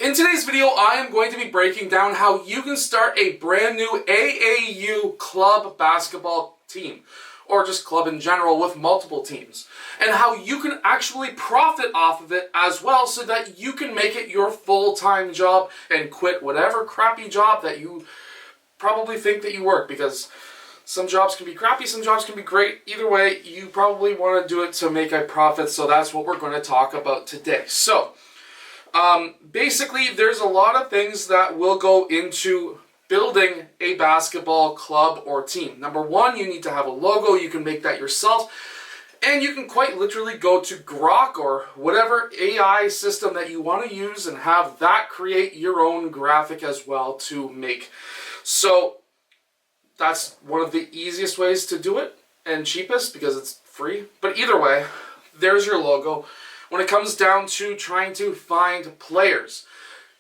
In today's video, I am going to be breaking down how you can start a brand new AAU club basketball team, or just club in general with multiple teams, and how you can actually profit off of it as well so that you can make it your full-time job and quit whatever crappy job that you probably think that you work, because some jobs can be crappy, some jobs can be great. Either way, you probably want to do it to make a profit, so that's what we're going to talk about today. So, basically, there's a lot of things that will go into building a basketball club or team. Number one, you need to have a logo. You can make that yourself. And you can quite literally go to Grok or whatever AI system that you want to use and have that create your own graphic as well to make. So that's one of the easiest ways to do it and cheapest because it's free. But either way, there's your logo. When it comes down to trying to find players,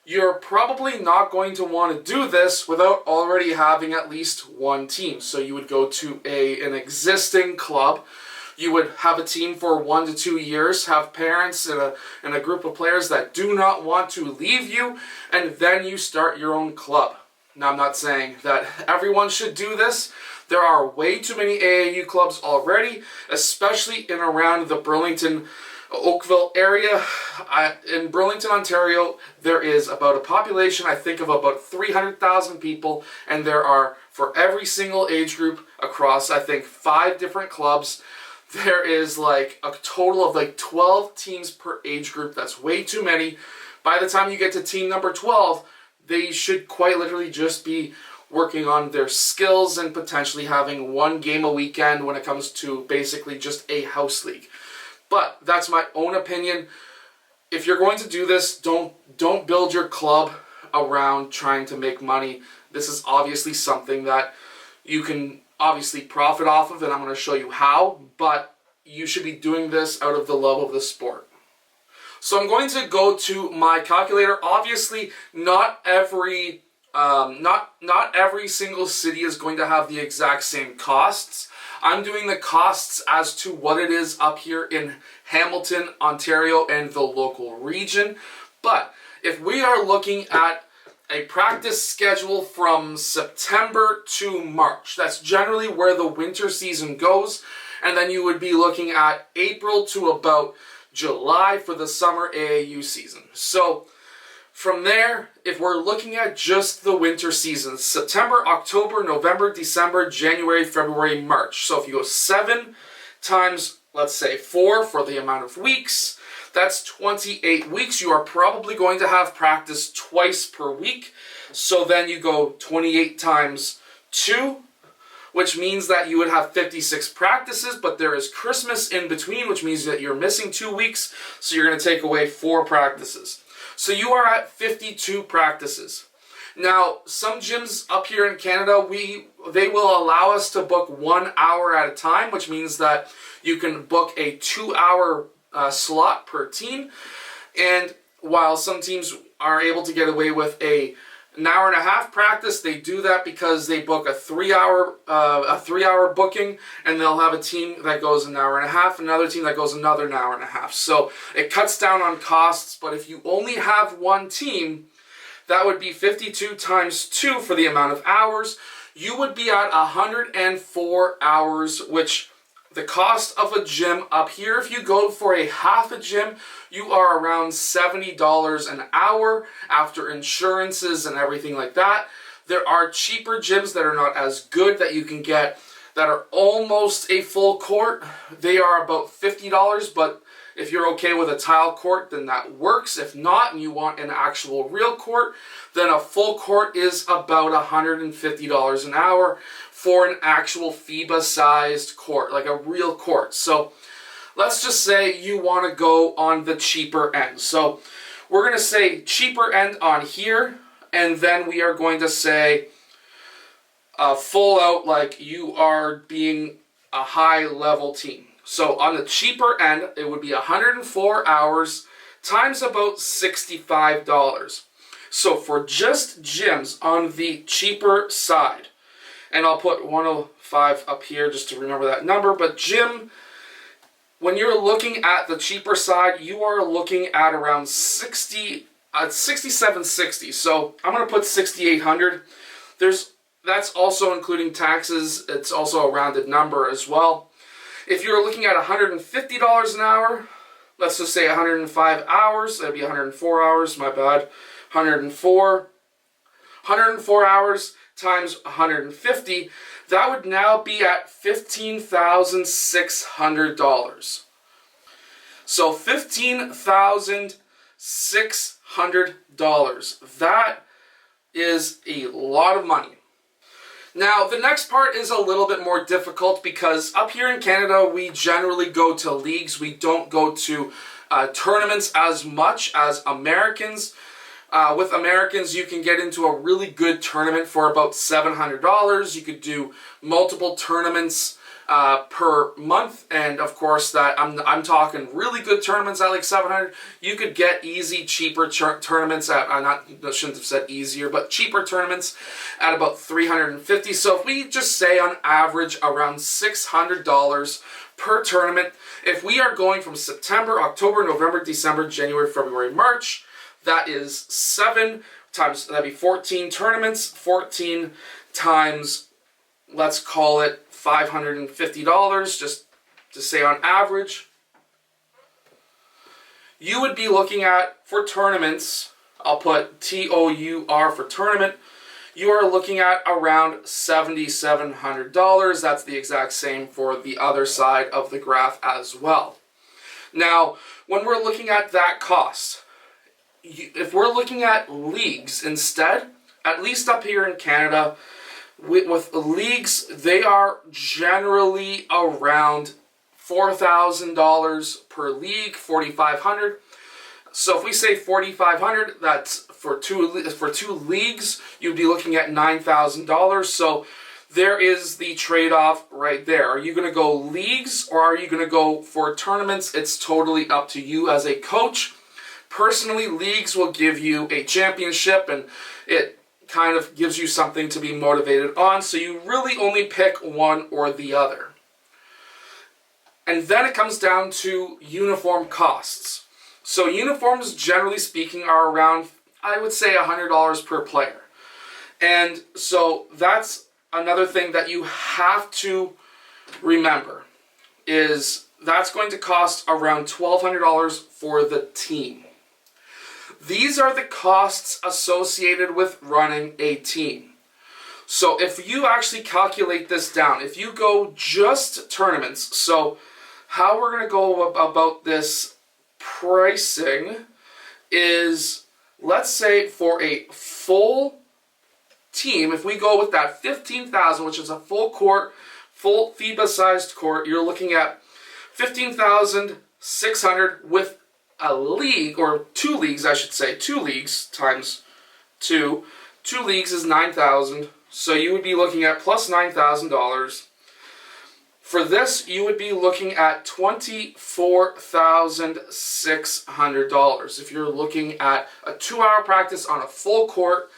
you're probably not going to want to do this without already having at least one team. So you would go to an existing club. You would have a team for 1 to 2 years, have parents and a group of players that do not want to leave you, and then you start your own club. Now, I'm not saying that everyone should do this. There are way too many AAU clubs already, especially in around the Burlington, Oakville area. In Burlington, Ontario, there is about a population, I think, of about 300,000 people, and there are, for every single age group across, I think, 5 different clubs. There is like a total of like 12 teams per age group. That's way too many. By the time you get to team number 12, they should quite literally just be working on their skills and potentially having one game a weekend when it comes to basically just a house league. But that's my own opinion. If you're going to do this, don't build your club around trying to make money. This is obviously something that you can obviously profit off of, and I'm going to show you how, but you should be doing this out of the love of the sport. So I'm going to go to my calculator. Obviously, not every single city is going to have the exact same costs. I'm doing the costs as to what it is up here in Hamilton, Ontario, and the local region. But if we are looking at a practice schedule from September to March, that's generally where the winter season goes. And then you would be looking at April to about July for the summer AAU season. So from there, if we're looking at just the winter season, September, October, November, December, January, February, March. So if you go 7 times, let's say 4 for the amount of weeks, that's 28 weeks. You are probably going to have practice twice per week. So then you go 28 times 2, which means that you would have 56 practices, but there is Christmas in between, which means that you're missing 2 weeks. So you're going to take away 4 practices. So you are at 52 practices. Now, some gyms up here in Canada, they will allow us to book 1 hour at a time, which means that you can book a 2-hour slot per team. And while some teams are able to get away with an hour and a half practice, they do that because they book a 3-hour booking, and they'll have a team that goes an hour and a half, another team that goes another hour and a half. So it cuts down on costs, but if you only have one team, that would be 52 times 2 for the amount of hours. You would be at 104 hours, which the cost of a gym up here, if you go for a half a gym, you are around $70 an hour after insurances and everything like that. There are cheaper gyms that are not as good that you can get that are almost a full court. They are about $50, but if you're okay with a tile court, then that works. If not, and you want an actual real court, then a full court is about $150 an hour for an actual FIBA-sized court, like a real court. So let's just say you want to go on the cheaper end. So we're going to say cheaper end on here, and then we are going to say full out, like you are being a high-level team. So on the cheaper end, it would be 104 hours times about $65. So for just gyms on the cheaper side, and I'll put 105 up here just to remember that number, but gym, when you're looking at the cheaper side, you are looking at around $60 It's 6760, so I'm going to put 6800. That's also including taxes. It's also a rounded number as well. If you're looking at $150 an hour, let's just say 105 hours, that'd be 104 hours, my bad. 104 hours times 150, that would now be at $15,600. So $15,600. That is a lot of money. Now, the next part is a little bit more difficult because up here in Canada, we generally go to leagues. We don't go to tournaments as much as Americans. With Americans, you can get into a really good tournament for about $700. You could do multiple tournaments per month, and of course, that I'm talking really good tournaments at like $700. You could get easy, cheaper tournaments at I shouldn't have said easier, but cheaper tournaments at about $350. So if we just say on average around $600 per tournament, if we are going from September, October, November, December, January, February, March. That is 7 times, that'd be 14 tournaments, 14 times, let's call it $550, just to say on average. You would be looking at, for tournaments, I'll put TOUR for tournament, you are looking at around $7,700. That's the exact same for the other side of the graph as well. Now, when we're looking at that cost, if we're looking at leagues instead, at least up here in Canada, with leagues, they are generally around $4,000 per league, $4,500. So if we say $4,500, that's for two leagues, you'd be looking at $9,000. So there is the trade-off right there. Are you going to go leagues or are you going to go for tournaments? It's totally up to you as a coach. Personally, leagues will give you a championship and it kind of gives you something to be motivated on, so you really only pick one or the other. And then it comes down to uniform costs. So uniforms, generally speaking, are around, I would say, $100 per player. And so that's another thing that you have to remember, is that's going to cost around $1,200 for the team. These are the costs associated with running a team. So if you actually calculate this down, if you go just tournaments, so how we're going to go about this pricing is, let's say for a full team, if we go with that $15,000, which is a full court, full FIBA-sized court, you're looking at $15,600 with a league, or two leagues, I should say, 2 leagues times 2. 2 leagues is $9,000, so you would be looking at plus $9,000. For this, you would be looking at $24,600. If you're looking at a 2-hour practice on a full court,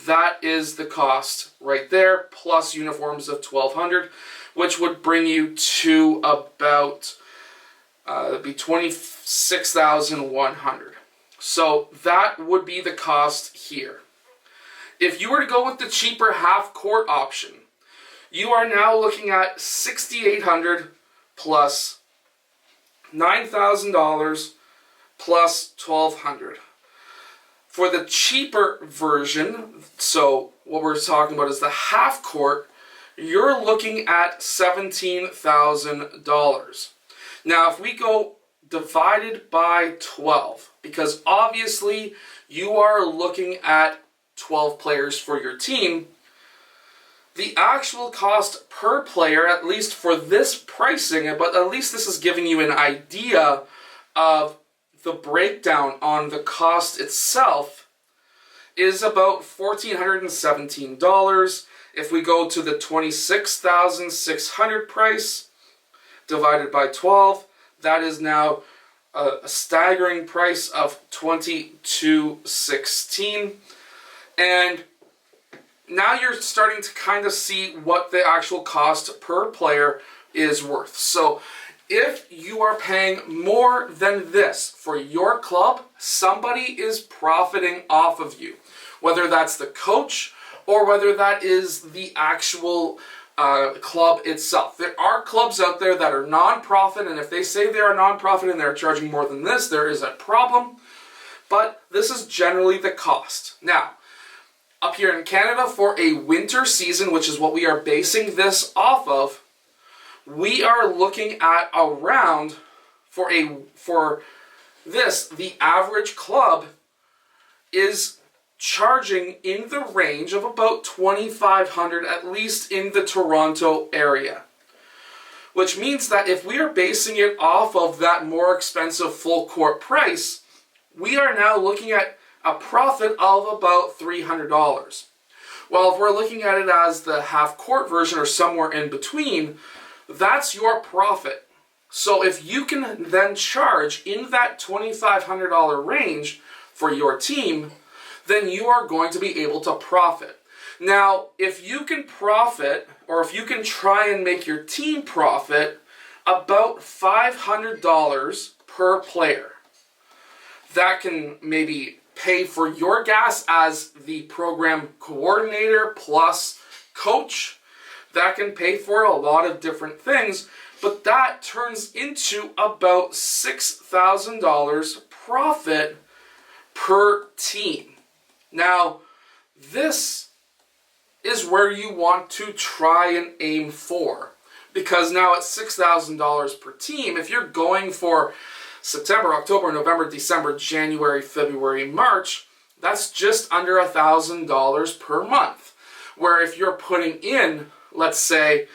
that is the cost right there, plus uniforms of $1,200, which would bring you to about it'd be $26,100. So that would be the cost here. If you were to go with the cheaper half-court option, you are now looking at $6,800 plus $9,000 plus $1,200. For the cheaper version, so what we're talking about is the half-court, you're looking at $17,000. Now, if we go divided by 12, because obviously you are looking at 12 players for your team, the actual cost per player, at least for this pricing, but at least this is giving you an idea of the breakdown on the cost itself, is about $1,417. If we go to the $26,600 price, divided by 12, that is now a staggering price of $2,216. And now you're starting to kind of see what the actual cost per player is worth. So if you are paying more than this for your club, somebody is profiting off of you. Whether that's the coach or whether that is the actual club itself. There are clubs out there that are non-profit, and if they say they are non-profit and they're charging more than this, there is a problem. But this is generally the cost. Now, up here in Canada for a winter season, which is what we are basing this off of, we are looking at around, for this, the average club is charging in the range of about $2,500, at least in the Toronto area. Which means that if we are basing it off of that more expensive full court price, we are now looking at a profit of about $300. Well, if we're looking at it as the half court version or somewhere in between, that's your profit. So if you can then charge in that $2,500 range for your team, then you are going to be able to profit. Now, if you can profit, or if you can try and make your team profit about $500 per player, that can maybe pay for your gas as the program coordinator plus coach. That can pay for a lot of different things, but that turns into about $6,000 profit per team. Now, this is where you want to try and aim for, because now at $6,000 per team, if you're going for September, October, November, December, January, February, March, that's just under $1,000 per month. Where if you're putting in, let's say,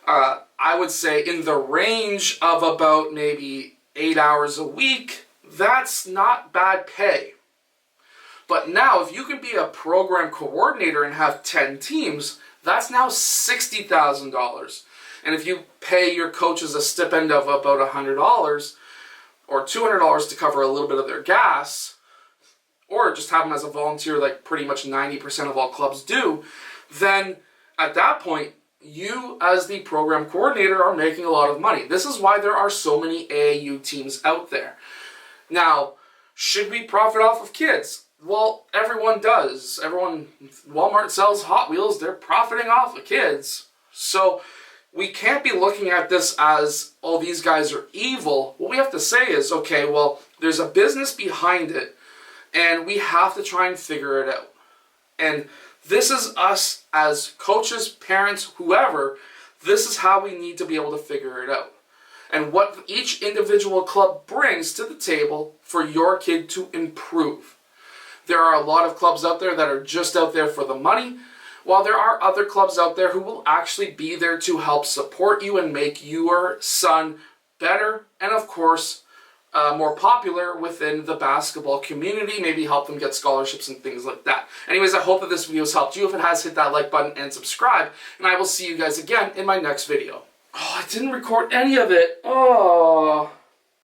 I would say in the range of about maybe 8 hours a week, that's not bad pay. But now, if you can be a program coordinator and have 10 teams, that's now $60,000. And if you pay your coaches a stipend of about $100 or $200 to cover a little bit of their gas, or just have them as a volunteer like pretty much 90% of all clubs do, then at that point, you as the program coordinator are making a lot of money. This is why there are so many AAU teams out there. Now, should we profit off of kids? Well, everyone does. Walmart sells Hot Wheels, they're profiting off of kids. So we can't be looking at this as, oh, these guys are evil. What we have to say is, okay, well, there's a business behind it, and we have to try and figure it out. And this is us as coaches, parents, whoever, this is how we need to be able to figure it out. And what each individual club brings to the table for your kid to improve. There are a lot of clubs out there that are just out there for the money, while there are other clubs out there who will actually be there to help support you and make your son better, and of course, more popular within the basketball community, maybe help them get scholarships and things like that. Anyways, I hope that this video has helped you. If it has, hit that like button and subscribe, and I will see you guys again in my next video. Oh, I didn't record any of it. Oh.